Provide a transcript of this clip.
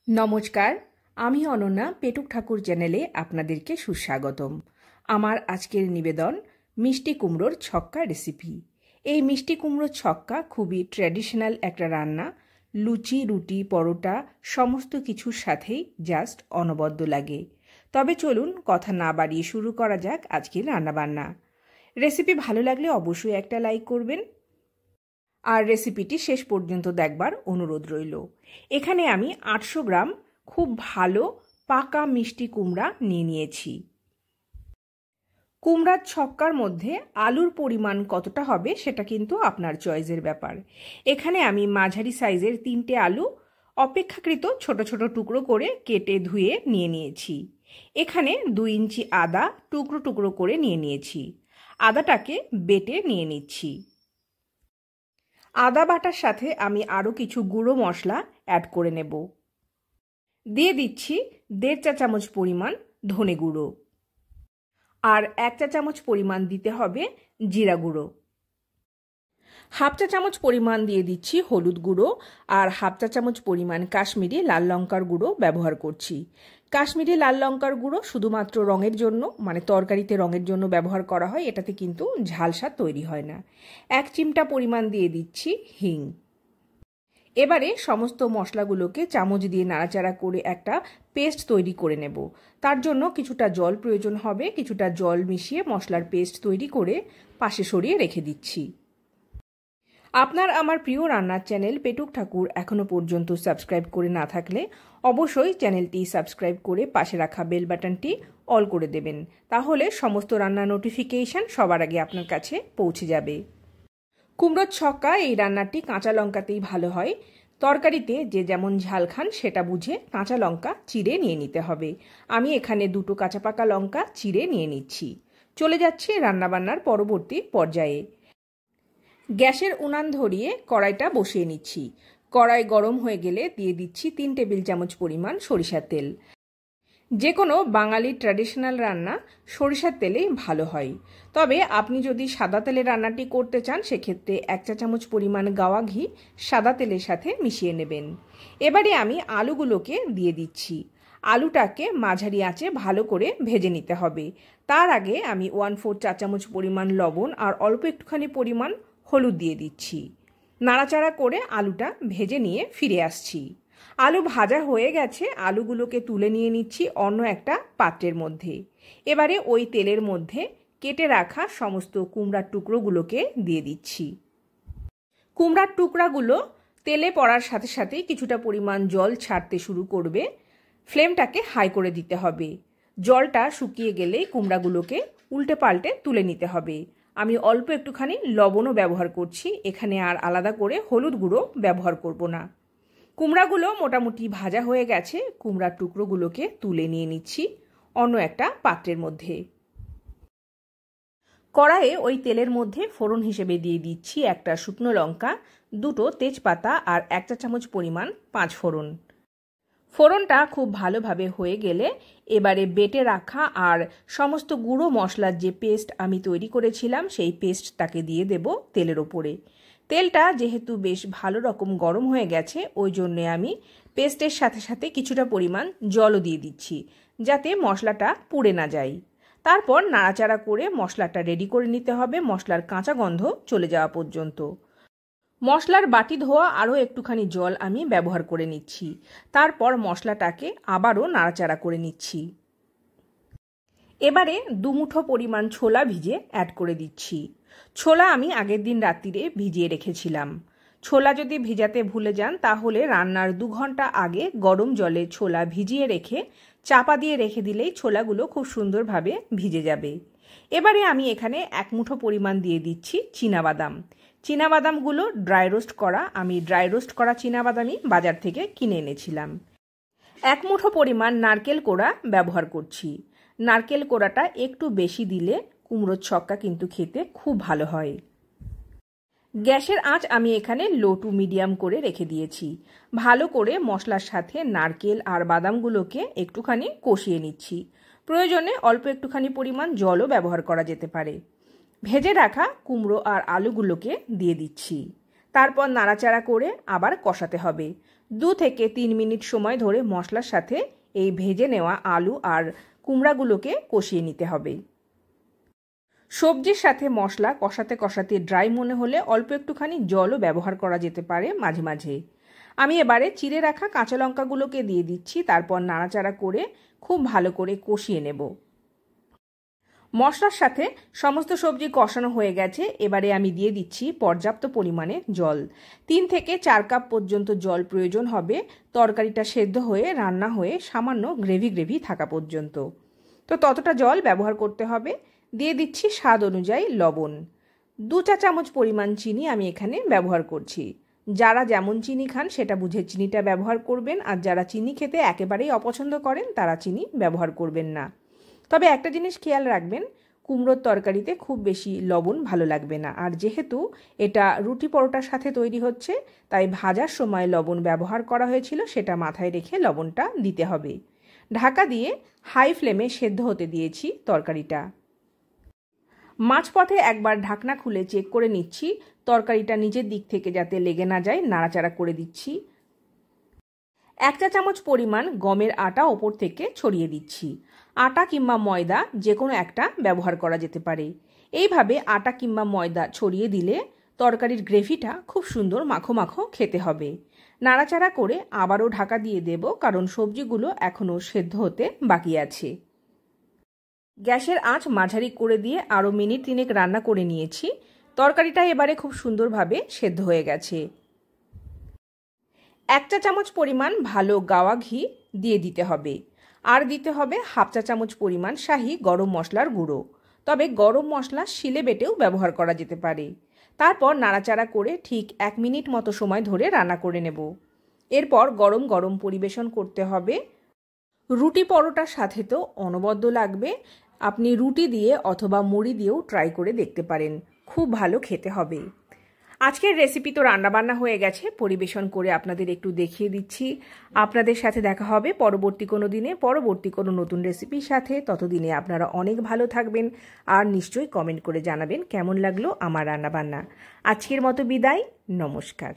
নমস্কার, আমি অনন্যা পেটুক ঠাকুর চ্যানেলে আপনাদেরকে সুস্বাগতম। আমার আজকের নিবেদন মিষ্টি কুমড়োর ছক্কা রেসিপি। এই মিষ্টি কুমড়োর ছক্কা খুবই ট্র্যাডিশনাল একটা রান্না। লুচি, রুটি, পরোটা সমস্ত কিছুর সাথেই জাস্ট অনবদ্য লাগে। তবে চলুন কথা না বাড়িয়ে শুরু করা যাক আজকের রান্নাবান্না। রেসিপি ভালো লাগলে অবশ্যই একটা লাইক করবেন আর রেসিপিটি শেষ পর্যন্ত দেখবার অনুরোধ রইল। এখানে আমি 800 গ্রাম খুব ভালো পাকা মিষ্টি কুমড়া নিয়ে নিয়েছি। কুমড়ার ছক্কার মধ্যে আলুর পরিমাণ কতটা হবে সেটা কিন্তু আপনার চয়েসের ব্যাপার। এখানে আমি মাঝারি সাইজের 3টে আলু অপেক্ষাকৃত ছোট ছোট টুকরো করে কেটে ধুয়ে নিয়ে নিয়েছি। এখানে 2 ইঞ্চি আদা টুকরো টুকরো করে নিয়ে নিয়েছি। আদাটাকে বেটে নিয়ে নিচ্ছি। আদা বাটার সাথে আমি আরও কিছু গুঁড়ো মশলা অ্যাড করে নেব। দিয়ে দিচ্ছি 1.5 চা চামচ পরিমাণ ধনে গুঁড়ো, আর 1 চা চামচ পরিমাণ দিতে হবে জিরা গুঁড়ো। 1/2 চা চামচ পরিমাণ দিয়ে দিচ্ছি হলুদ গুঁড়ো, আর 1/2 চা চামচ পরিমাণ কাশ্মীরি লাল লঙ্কার গুঁড়ো ব্যবহার করছি। কাশ্মীরি লাল লঙ্কার গুঁড়ো শুধুমাত্র রঙের জন্য, মানে তরকারিতে রঙের জন্য ব্যবহার করা হয়, এটাতে কিন্তু ঝাল স্বাদ তৈরি হয় না। 1 চিমটা পরিমাণ দিয়ে দিচ্ছি হিং। এবারে সমস্ত মশলাগুলোকে চামচ দিয়ে নাড়াচাড়া করে একটা পেস্ট তৈরি করে নেব। তার জন্য কিছুটা জল প্রয়োজন হবে। কিছুটা জল মিশিয়ে মশলার পেস্ট তৈরি করে পাশে সরিয়ে রেখে দিচ্ছি। আপনার আমার প্রিয় রান্নার চ্যানেল পেটুক ঠাকুর এখনও পর্যন্ত সাবস্ক্রাইব করে না থাকলে অবশ্যই চ্যানেলটি সাবস্ক্রাইব করে পাশে রাখা বেল বাটনটি অল করে দেবেন। তাহলে সমস্ত রান্নার নোটিফিকেশন সবার আগে আপনার কাছে পৌঁছে যাবে। কুমড়োর ছক্কা এই রান্নাটি কাঁচা লঙ্কাতেই ভালো হয়। তরকারিতে যে যেমন ঝাল খান সেটা বুঝে কাঁচা লঙ্কা চিড়ে নিয়ে নিতে হবে। আমি এখানে 2টো কাঁচা পাকা লঙ্কা চিড়ে নিয়ে নিচ্ছি। চলে যাচ্ছি রান্নাবান্নার পরবর্তী পর্যায়ে। গ্যাসের উনান ধরিয়ে কড়াইটা বসিয়ে নিচ্ছি। কড়াই গরম হয়ে গেলে দিয়ে দিচ্ছি 3 টেবিল চামচ পরিমাণ সরিষার তেল। যে কোনো বাঙালি ট্র্যাডিশনাল রান্না সরিষার তেলেই ভালো হয়। তবে আপনি যদি সাদা তেলে রান্নাটি করতে চান সেক্ষেত্রে 1 চা চামচ পরিমাণ গাওয়া ঘি সাদা তেলের সাথে মিশিয়ে নেবেন। এবারে আমি আলুগুলোকে দিয়ে দিচ্ছি। আলুটাকে মাঝারি আঁচে ভালো করে ভেজে নিতে হবে। তার আগে আমি 1/4 চা চামচ পরিমাণ লবণ আর অল্প একটুখানি পরিমাণ হলুদ দিয়ে দিচ্ছি। নাড়াচাড়া করে আলুটা ভেজে নিয়ে ফিরে আসছি। আলু ভাজা হয়ে গেছে, আলুগুলোকে তুলে নিয়ে নিচ্ছি অন্য একটা পাত্রের মধ্যে। এবারে ওই তেলের মধ্যে কেটে রাখা সমস্ত কুমড়ার টুকরোগুলোকে দিয়ে দিচ্ছি। কুমড়ার টুকরাগুলো তেলে পড়ার সাথে সাথেই কিছুটা পরিমাণ জল ছাড়তে শুরু করবে। ফ্লেমটাকে হাই করে দিতে হবে। জলটা শুকিয়ে গেলেই কুমড়াগুলোকে উল্টে পাল্টে তুলে নিতে হবে। আমি অল্প একটুখানি লবণও ব্যবহার করছি, এখানে আর আলাদা করে হলুদ গুঁড়ো ব্যবহার করব না। কুমড়াগুলো মোটামুটি ভাজা হয়ে গেছে। কুমড়ার টুকরোগুলোকে তুলে নিয়ে নিচ্ছি অন্য একটা পাত্রের মধ্যে। কড়াইয়ে ওই তেলের মধ্যে ফোড়ন হিসেবে দিয়ে দিচ্ছি 1টা শুকনো লঙ্কা, 2টো তেজপাতা আর 1 চা চামচ পরিমাণ 5 ফোড়ন। ফোড়নটা খুব ভালোভাবে হয়ে গেলে এবারে বেটে রাখা আর সমস্ত গুঁড়ো মশলার যে পেস্ট আমি তৈরি করেছিলাম সেই পেস্টটাকে দিয়ে দেব তেলের ওপরে। তেলটা যেহেতু বেশ ভালো রকম গরম হয়ে গেছে, ওই জন্যে আমি পেস্টের সাথে সাথে কিছুটা পরিমাণ জলও দিয়ে দিচ্ছি যাতে মশলাটা পুড়ে না যায়। তারপর নাড়াচাড়া করে মশলাটা রেডি করে নিতে হবে মশলার কাঁচা গন্ধ চলে যাওয়া পর্যন্ত। মশলার বাটি ধোয়া আরও একটুখানি জল আমি ব্যবহার করে নিচ্ছি। তারপর মশলাটাকে আবারও নাড়াচাড়া করে নিচ্ছি। এবারে 2 মুঠো পরিমাণ ছোলা ভিজে অ্যাড করে দিচ্ছি। ছোলা আমি আগের দিন রাত্রিরে ভিজিয়ে রেখেছিলাম। ছোলা যদি ভিজাতে ভুলে যান তাহলে রান্নার 2 ঘন্টা আগে গরম জলে ছোলা ভিজিয়ে রেখে চাপা দিয়ে রেখে দিলেই ছোলাগুলো খুব সুন্দরভাবে ভিজে যাবে। এবারে আমি এখানে 1 মুঠো পরিমাণ দিয়ে দিচ্ছি চীনাবাদাম। চীনাবাদামগুলো ড্রাই রোস্ট করা। আমি ড্রাই রোস্ট করা চীনাবাদামই বাজার থেকে কিনে এনেছিলাম। 1 মুঠো পরিমাণ নারকেল কোড়া ব্যবহার করছি। নারকেল কোড়াটা একটু বেশি দিলে কুমড়োর ছক্কা কিন্তু খেতে খুব ভালো হয়। গ্যাসের আঁচ আমি এখানে লো টু মিডিয়াম করে রেখে দিয়েছি। ভালো করে মশলার সাথে নারকেল আর বাদামগুলোকে একটুখানি কষিয়ে নিচ্ছি। প্রয়োজনে অল্প একটুখানি পরিমাণ জলও ব্যবহার করা যেতে পারে। ভেজে রাখা কুমড়ো আর আলুগুলোকে দিয়ে দিচ্ছি। তারপর নাড়াচাড়া করে আবার কষাতে হবে। 2 থেকে 3 মিনিট সময় ধরে মশলার সাথে এই ভেজে নেওয়া আলু আর কুমড়াগুলোকে কষিয়ে নিতে হবে। সবজির সাথে মশলা কষাতে কষাতে ড্রাই মনে হলে অল্প একটুখানি জলও ব্যবহার করা যেতে পারে মাঝে মাঝে। আমি এবারে চিড়ে রাখা কাঁচা লঙ্কাগুলোকে দিয়ে দিচ্ছি, তারপর নাড়াচাড়া করে খুব ভালো করে কষিয়ে নেব। মশলার সাথে সমস্ত সবজি কষানো হয়ে গেছে। এবারে আমি দিয়ে দিচ্ছি পর্যাপ্ত পরিমাণে জল। 3 থেকে 4 কাপ পর্যন্ত জল প্রয়োজন হবে তরকারিটা সেদ্ধ হয়ে রান্না হয়ে সামান্য গ্রেভি থাকা পর্যন্ত। তো ততটা জল ব্যবহার করতে হবে। দিয়ে দিচ্ছি স্বাদ অনুযায়ী লবণ। 2 চা চামচ পরিমাণ চিনি আমি এখানে ব্যবহার করছি। যারা যেমন চিনি খান সেটা বুঝে চিনিটা ব্যবহার করবেন, আর যারা চিনি খেতে একেবারেই অপছন্দ করেন তারা চিনি ব্যবহার করবেন না। তবে একটা জিনিস খেয়াল রাখবেন, কুমড়োর তরকারিতে খুব বেশি লবণ ভালো লাগবে না। আর যেহেতু এটা রুটি পরোটার সাথে তৈরি হচ্ছে, তাই ভাজার সময় লবণ ব্যবহার করা হয়েছিল, সেটা মাথায় রেখে লবণটা দিতে হবে। ঢাকা দিয়ে হাই ফ্লেমে সেদ্ধ হতে দিয়েছি তরকারিটা। মাঝপথে একবার ঢাকনা খুলে চেক করে নিচ্ছি তরকারিটা নিচের দিক থেকে যাতে লেগে না যায়, নাড়াচাড়া করে দিচ্ছি। 1 চা চামচ পরিমাণ গমের আটা ওপর থেকে ছড়িয়ে দিচ্ছি। আটা কিংবা ময়দা যে কোনো একটা ব্যবহার করা যেতে পারে। এইভাবে আটা কিংবা ময়দা ছড়িয়ে দিলে তরকারির গ্রেভিটা খুব সুন্দর মাখো মাখো খেতে হবে। নাড়াচাড়া করে আবারও ঢাকা দিয়ে দেব, কারণ সবজিগুলো এখনও সেদ্ধ হতে বাকি আছে। গ্যাসের আঁচ মাঝারি করে দিয়ে আরও মিনিট 3 রান্না করে নিয়েছি। তরকারিটা এবারে খুব সুন্দরভাবে সেদ্ধ হয়ে গেছে। 1 চা চামচ পরিমাণ ভালো গাওয়া ঘি দিয়ে দিতে হবে। আর দিতে হবে হাফ চা চামচ পরিমাণ শাহি গরম মশলার গুঁড়ো। তবে গরম মশলা শিলে বেটেও ব্যবহার করা যেতে পারে। তারপর নাড়াচাড়া করে ঠিক 1 মিনিট মতো সময় ধরে রান্না করে নেব। এরপর গরম গরম পরিবেশন করতে হবে। রুটি পরোটার সাথে তো অনবদ্য লাগবে। আপনি রুটি দিয়ে অথবা মুড়ি দিয়েও ট্রাই করে দেখতে পারেন, খুব ভালো খেতে হবে। আজকের রেসিপি তো রান্নাবান্না হয়ে গেছে, পরিবেশন করে আপনাদের একটু দেখিয়ে দিচ্ছি। আপনাদের সাথে দেখা হবে পরবর্তী কোনো দিনে পরবর্তী কোনো নতুন রেসিপির সাথে। ততদিনে আপনারা অনেক ভালো থাকবেন, আর নিশ্চয়ই কমেন্ট করে জানাবেন কেমন লাগলো আমার রান্নাবান্না। আজকের মতো বিদায়, নমস্কার।